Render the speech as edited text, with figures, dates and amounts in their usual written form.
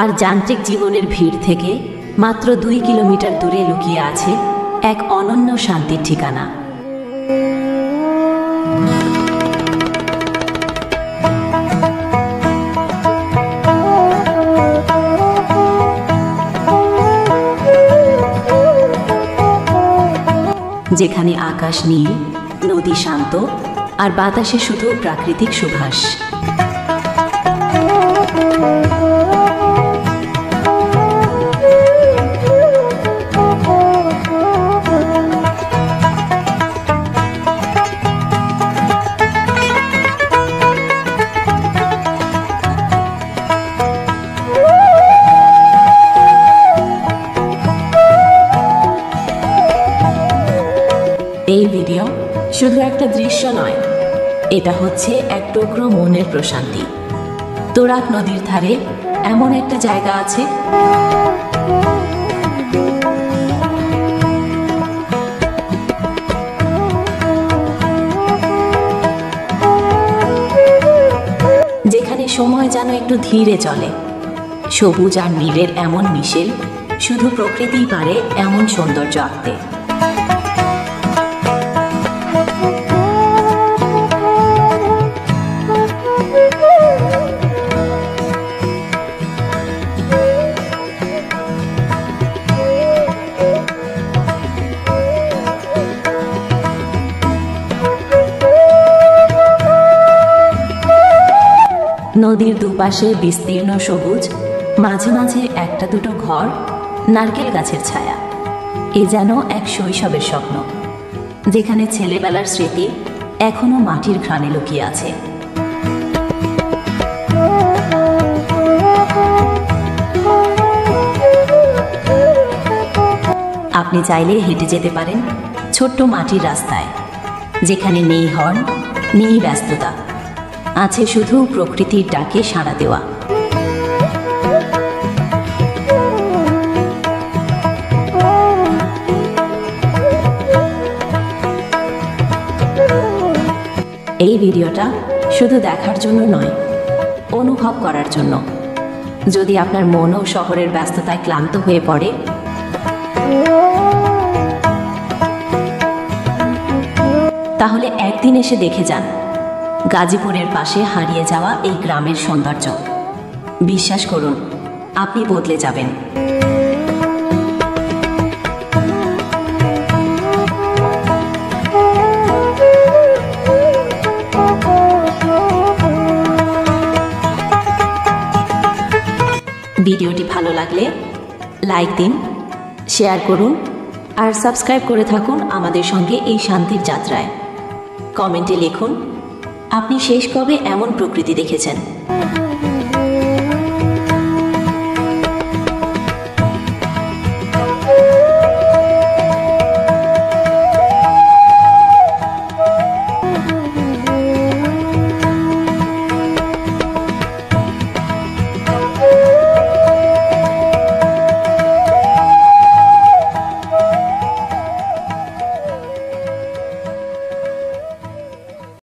আর যান্ত্রিক জীবনের ভিড় থেকে মাত্র 2 কিলোমিটার দূরে লুকিয়ে আছে এক অনন্য শান্তির ঠিকানা। যেখানে আকাশ নীল, নদী শান্ত, আর বাতাসে শুধু প্রাকৃতিক সুবাস। এই ভিডিও শুধু একটা দৃশ্য নয়, এটা হচ্ছে এক টুকরো মনের প্রশান্তি। তোরাক নদীর ধারে এমন একটা জায়গা আছে যেখানে সময় যেন একটু ধীরে চলে। সবুজ আর নীলের এমন মিশেল শুধু প্রকৃতিই পারে এমন সৌন্দর্য আঁকতে। নদীর দুপাশে বিস্তীর্ণ সবুজ, মাঝে মাঝে একটা দুটো ঘর, নারকেল গাছের ছায়া। এ যেন এক শৈশবের স্বপ্ন, যেখানে ছেলেবেলার স্মৃতি এখনো মাটির ঘ্রাণে লুকিয়ে আছে। আপনি চাইলে হেঁটে যেতে পারেন ছোট্ট মাটির রাস্তায়, যেখানে নেই হর্ন, নেই ব্যস্ততা, আছে শুধু প্রকৃতির ডাকে সাড়া দেওয়া। এই ভিডিওটা শুধু দেখার জন্য নয়, অনুভব করার জন্য। যদি আপনার মনও শহরের ব্যস্ততায় ক্লান্ত হয়ে পড়ে, তাহলে একদিন এসে দেখে যান গাজীপুরের পাশে হারিয়ে যাওয়া এই গ্রামের সৌন্দর্য। বিশ্বাস করুন, আপনি বদলে যাবেন। ভিডিওটি ভালো লাগলে লাইক দিন, শেয়ার করুন আর সাবস্ক্রাইব করে থাকুন আমাদের সঙ্গে এই শান্তির যাত্রায়। কমেন্টে লিখুন আপনি শেষ কবে এমন প্রকৃতি দেখেছেন।